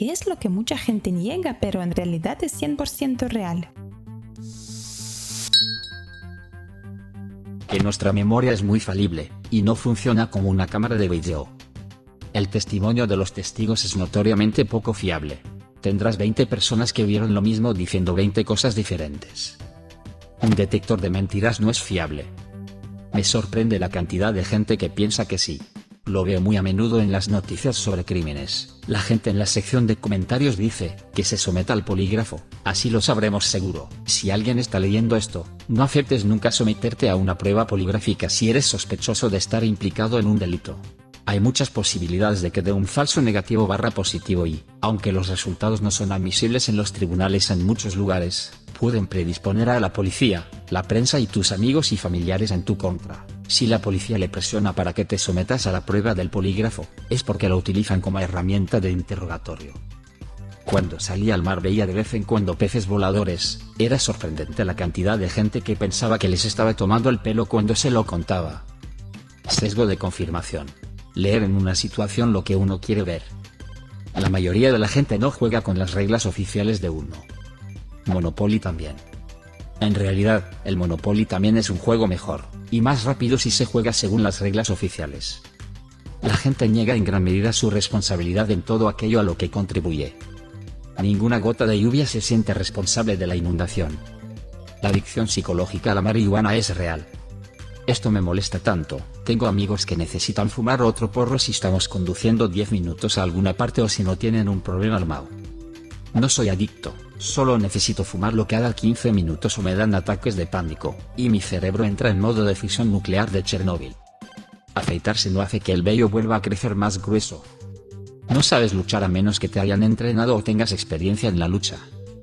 que es lo que mucha gente niega, pero en realidad es 100% real. Que nuestra memoria es muy falible, y no funciona como una cámara de video. El testimonio de los testigos es notoriamente poco fiable. Tendrás 20 personas que vieron lo mismo diciendo 20 cosas diferentes. Un detector de mentiras no es fiable. Me sorprende la cantidad de gente que piensa que sí. Lo veo muy a menudo en las noticias sobre crímenes. La gente en la sección de comentarios dice que se someta al polígrafo, así lo sabremos seguro. Si alguien está leyendo esto, no aceptes nunca someterte a una prueba poligráfica si eres sospechoso de estar implicado en un delito. Hay muchas posibilidades de que dé un falso negativo / positivo y, aunque los resultados no son admisibles en los tribunales en muchos lugares, pueden predisponer a la policía, la prensa y tus amigos y familiares en tu contra. Si la policía le presiona para que te sometas a la prueba del polígrafo, es porque lo utilizan como herramienta de interrogatorio. Cuando salía al mar veía de vez en cuando peces voladores. Era sorprendente la cantidad de gente que pensaba que les estaba tomando el pelo cuando se lo contaba. Sesgo de confirmación. Leer en una situación lo que uno quiere ver. La mayoría de la gente no juega con las reglas oficiales de uno. Monopoly también. En realidad, el Monopoly también es un juego mejor, y más rápido si se juega según las reglas oficiales. La gente niega en gran medida su responsabilidad en todo aquello a lo que contribuye. Ninguna gota de lluvia se siente responsable de la inundación. La adicción psicológica a la marihuana es real. Esto me molesta tanto, tengo amigos que necesitan fumar otro porro si estamos conduciendo 10 minutos a alguna parte o si no tienen un problema armado. No soy adicto, solo necesito fumarlo cada 15 minutos o me dan ataques de pánico, y mi cerebro entra en modo de fisión nuclear de Chernóbil. Afeitarse no hace que el vello vuelva a crecer más grueso. No sabes luchar a menos que te hayan entrenado o tengas experiencia en la lucha.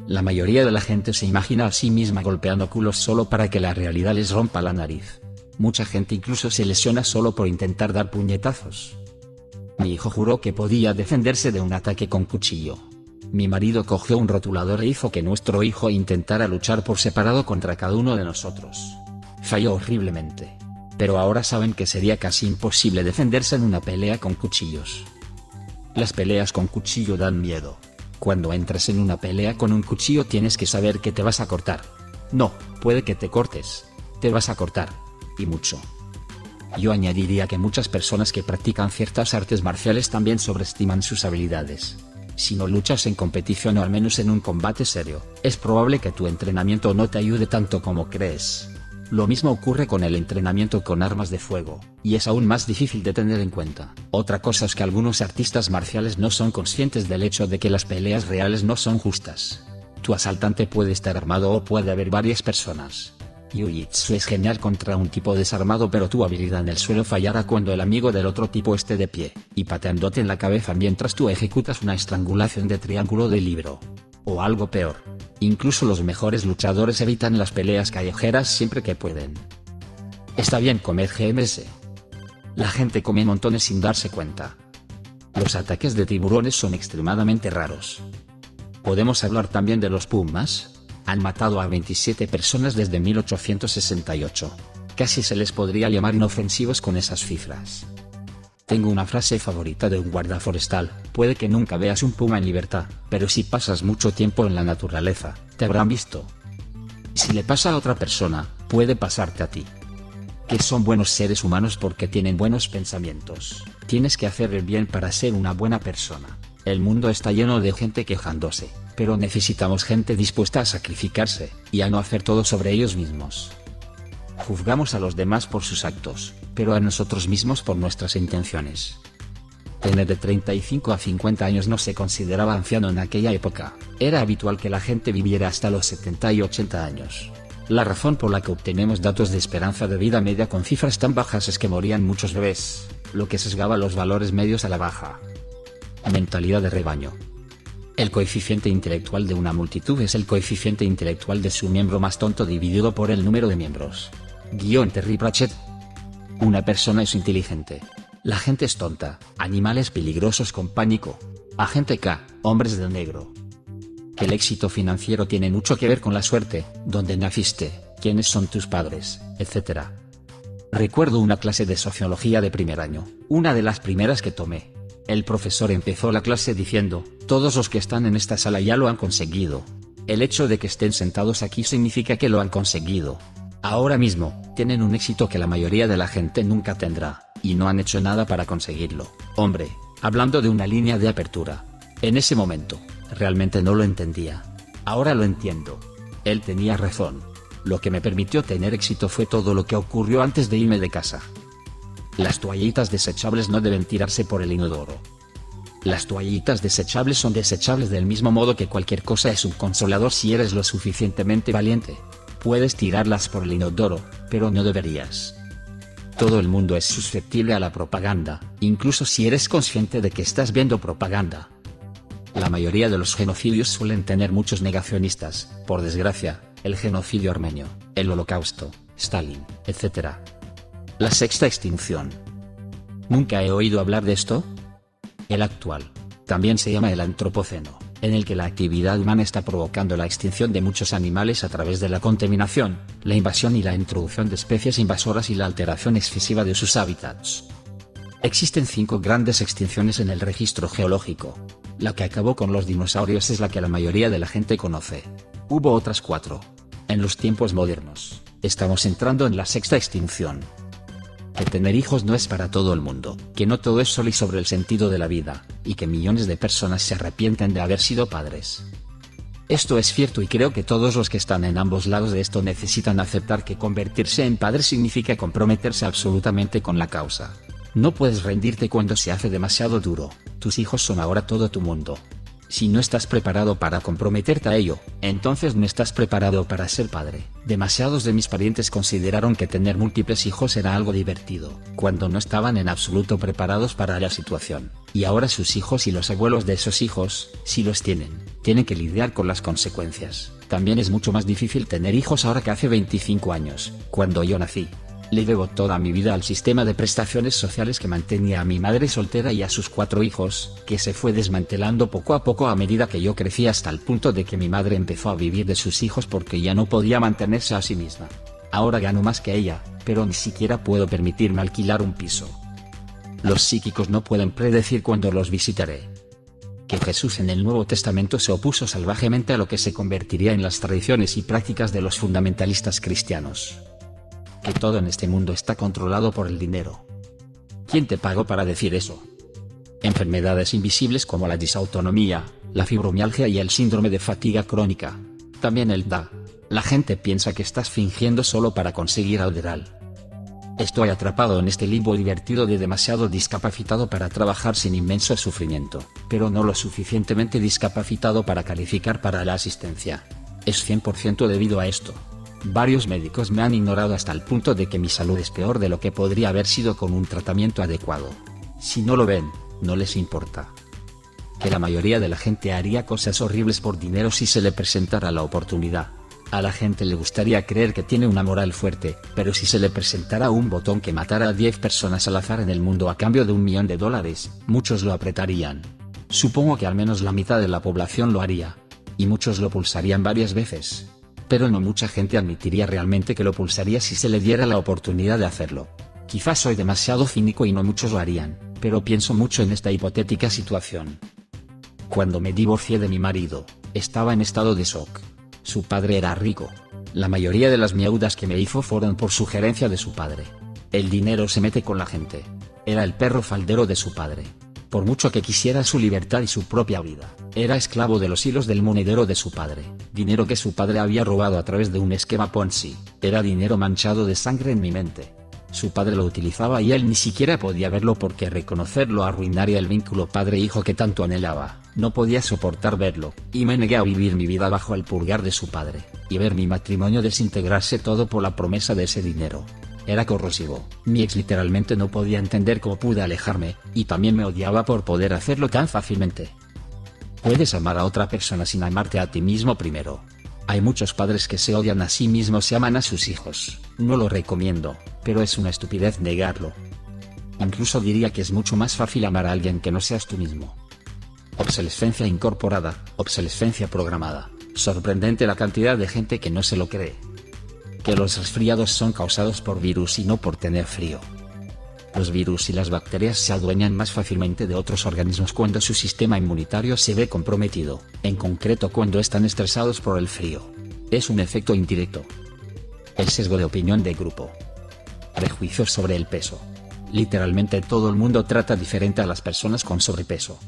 La mayoría de la gente se imagina a sí misma golpeando culos solo para que la realidad les rompa la nariz. Mucha gente incluso se lesiona solo por intentar dar puñetazos. Mi hijo juró que podía defenderse de un ataque con cuchillo. Mi marido cogió un rotulador e hizo que nuestro hijo intentara luchar por separado contra cada uno de nosotros. Falló horriblemente. Pero ahora saben que sería casi imposible defenderse en una pelea con cuchillos. Las peleas con cuchillo dan miedo. Cuando entras en una pelea con un cuchillo tienes que saber que te vas a cortar. No, puede que te cortes. Te vas a cortar. Y mucho. Yo añadiría que muchas personas que practican ciertas artes marciales también sobreestiman sus habilidades. Si no luchas en competición o al menos en un combate serio, es probable que tu entrenamiento no te ayude tanto como crees. Lo mismo ocurre con el entrenamiento con armas de fuego, y es aún más difícil de tener en cuenta. Otra cosa es que algunos artistas marciales no son conscientes del hecho de que las peleas reales no son justas. Tu asaltante puede estar armado o puede haber varias personas. Jiu-Jitsu es genial contra un tipo desarmado, pero tu habilidad en el suelo fallará cuando el amigo del otro tipo esté de pie, y pateándote en la cabeza mientras tú ejecutas una estrangulación de triángulo de libro. O algo peor. Incluso los mejores luchadores evitan las peleas callejeras siempre que pueden. Está bien comer GMS. La gente come montones sin darse cuenta. Los ataques de tiburones son extremadamente raros. ¿Podemos hablar también de los pumas? Han matado a 27 personas desde 1868. Casi se les podría llamar inofensivos con esas cifras. Tengo una frase favorita de un guarda forestal: puede que nunca veas un puma en libertad, pero si pasas mucho tiempo en la naturaleza, te habrán visto. Si le pasa a otra persona, puede pasarte a ti. Que son buenos seres humanos porque tienen buenos pensamientos. Tienes que hacer el bien para ser una buena persona. El mundo está lleno de gente quejándose, pero necesitamos gente dispuesta a sacrificarse, y a no hacer todo sobre ellos mismos. Juzgamos a los demás por sus actos, pero a nosotros mismos por nuestras intenciones. Tener de 35 a 50 años no se consideraba anciano en aquella época. Era habitual que la gente viviera hasta los 70 y 80 años. La razón por la que obtenemos datos de esperanza de vida media con cifras tan bajas es que morían muchos bebés, lo que sesgaba los valores medios a la baja. Mentalidad de rebaño. El coeficiente intelectual de una multitud es el coeficiente intelectual de su miembro más tonto dividido por el número de miembros. Terry Pratchett. Una persona es inteligente. La gente es tonta. Animales peligrosos con pánico. Agente K. Hombres de negro. Que el éxito financiero tiene mucho que ver con la suerte, dónde naciste, quiénes son tus padres, etc. Recuerdo una clase de sociología de primer año, una de las primeras que tomé. El profesor empezó la clase diciendo, todos los que están en esta sala ya lo han conseguido. El hecho de que estén sentados aquí significa que lo han conseguido. Ahora mismo, tienen un éxito que la mayoría de la gente nunca tendrá, y no han hecho nada para conseguirlo. Hombre, hablando de una línea de apertura. En ese momento, realmente no lo entendía. Ahora lo entiendo. Él tenía razón. Lo que me permitió tener éxito fue todo lo que ocurrió antes de irme de casa. Las toallitas desechables no deben tirarse por el inodoro. Las toallitas desechables son desechables del mismo modo que cualquier cosa es un consolador si eres lo suficientemente valiente. Puedes tirarlas por el inodoro, pero no deberías. Todo el mundo es susceptible a la propaganda, incluso si eres consciente de que estás viendo propaganda. La mayoría de los genocidios suelen tener muchos negacionistas, por desgracia, el genocidio armenio, el holocausto, Stalin, etc. La sexta extinción. ¿Nunca he oído hablar de esto? El actual. También se llama el antropoceno, en el que la actividad humana está provocando la extinción de muchos animales a través de la contaminación, la invasión y la introducción de especies invasoras y la alteración excesiva de sus hábitats. Existen 5 grandes extinciones en el registro geológico. La que acabó con los dinosaurios es la que la mayoría de la gente conoce. Hubo otras 4. En los tiempos modernos, estamos entrando en la sexta extinción. Que tener hijos no es para todo el mundo, que no todo es solo y sobre el sentido de la vida, y que millones de personas se arrepienten de haber sido padres. Esto es cierto y creo que todos los que están en ambos lados de esto necesitan aceptar que convertirse en padre significa comprometerse absolutamente con la causa. No puedes rendirte cuando se hace demasiado duro, tus hijos son ahora todo tu mundo. Si no estás preparado para comprometerte a ello, entonces no estás preparado para ser padre. Demasiados de mis parientes consideraron que tener múltiples hijos era algo divertido, cuando no estaban en absoluto preparados para la situación. Y ahora sus hijos y los abuelos de esos hijos, si los tienen que lidiar con las consecuencias. También es mucho más difícil tener hijos ahora que hace 25 años, cuando yo nací. Le debo toda mi vida al sistema de prestaciones sociales que mantenía a mi madre soltera y a sus 4 hijos, que se fue desmantelando poco a poco a medida que yo crecía hasta el punto de que mi madre empezó a vivir de sus hijos porque ya no podía mantenerse a sí misma. Ahora gano más que ella, pero ni siquiera puedo permitirme alquilar un piso. Los psíquicos no pueden predecir cuándo los visitaré. Que Jesús en el Nuevo Testamento se opuso salvajemente a lo que se convertiría en las tradiciones y prácticas de los fundamentalistas cristianos. Que todo en este mundo está controlado por el dinero. ¿Quién te pagó para decir eso? Enfermedades invisibles como la disautonomía, la fibromialgia y el síndrome de fatiga crónica. También el DA. La gente piensa que estás fingiendo solo para conseguir alderal. Estoy atrapado en este limbo divertido de demasiado discapacitado para trabajar sin inmenso sufrimiento, pero no lo suficientemente discapacitado para calificar para la asistencia. Es 100% debido a esto. Varios médicos me han ignorado hasta el punto de que mi salud es peor de lo que podría haber sido con un tratamiento adecuado. Si no lo ven, no les importa. Que la mayoría de la gente haría cosas horribles por dinero si se le presentara la oportunidad. A la gente le gustaría creer que tiene una moral fuerte, pero si se le presentara un botón que matara a 10 personas al azar en el mundo a cambio de $1 millón, muchos lo apretarían. Supongo que al menos la mitad de la población lo haría. Y muchos lo pulsarían varias veces. Pero no mucha gente admitiría realmente que lo pulsaría si se le diera la oportunidad de hacerlo. Quizás soy demasiado cínico y no muchos lo harían, pero pienso mucho en esta hipotética situación. Cuando me divorcié de mi marido, estaba en estado de shock. Su padre era rico. La mayoría de las miaudas que me hizo fueron por sugerencia de su padre. El dinero se mete con la gente. Era el perro faldero de su padre. Por mucho que quisiera su libertad y su propia vida, era esclavo de los hilos del monedero de su padre, dinero que su padre había robado a través de un esquema Ponzi, era dinero manchado de sangre en mi mente. Su padre lo utilizaba y él ni siquiera podía verlo porque reconocerlo arruinaría el vínculo padre-hijo que tanto anhelaba. No podía soportar verlo, y me negué a vivir mi vida bajo el pulgar de su padre, y ver mi matrimonio desintegrarse todo por la promesa de ese dinero. Era corrosivo. Mi ex literalmente no podía entender cómo pude alejarme, y también me odiaba por poder hacerlo tan fácilmente. Puedes amar a otra persona sin amarte a ti mismo primero. Hay muchos padres que se odian a sí mismos y aman a sus hijos. No lo recomiendo, pero es una estupidez negarlo. Incluso diría que es mucho más fácil amar a alguien que no seas tú mismo. Obsolescencia incorporada, obsolescencia programada. Sorprendente la cantidad de gente que no se lo cree. Que los resfriados son causados por virus y no por tener frío. Los virus y las bacterias se adueñan más fácilmente de otros organismos cuando su sistema inmunitario se ve comprometido, en concreto cuando están estresados por el frío. Es un efecto indirecto. El sesgo de opinión de grupo. Prejuicios sobre el peso. Literalmente todo el mundo trata diferente a las personas con sobrepeso.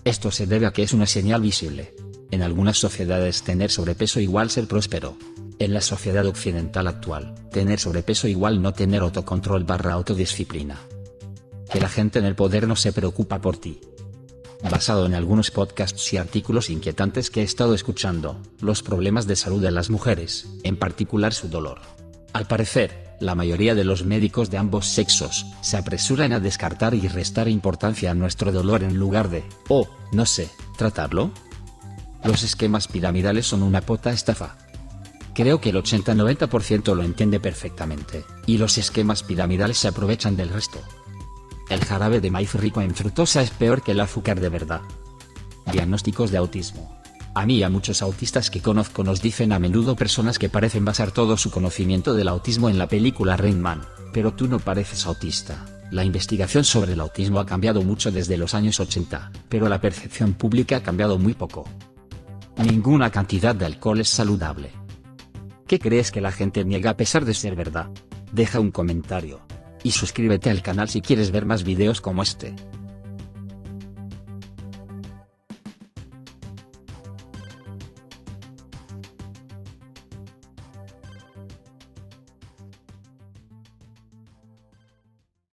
Esto se debe a que es una señal visible. En algunas sociedades tener sobrepeso igual ser próspero. En la sociedad occidental actual, tener sobrepeso igual no tener autocontrol / autodisciplina. Que la gente en el poder no se preocupa por ti. Basado en algunos podcasts y artículos inquietantes que he estado escuchando, los problemas de salud de las mujeres, en particular su dolor. Al parecer, la mayoría de los médicos de ambos sexos se apresuran a descartar y restar importancia a nuestro dolor en lugar de, no sé, tratarlo. Los esquemas piramidales son una puta estafa. Creo que el 80-90% lo entiende perfectamente, y los esquemas piramidales se aprovechan del resto. El jarabe de maíz rico en fructosa es peor que el azúcar de verdad. Diagnósticos de autismo. A mí y a muchos autistas que conozco nos dicen a menudo personas que parecen basar todo su conocimiento del autismo en la película Rain Man, pero tú no pareces autista. La investigación sobre el autismo ha cambiado mucho desde los años 80, pero la percepción pública ha cambiado muy poco. Ninguna cantidad de alcohol es saludable. ¿Qué crees que la gente niega a pesar de ser verdad? Deja un comentario. Y suscríbete al canal si quieres ver más videos como este.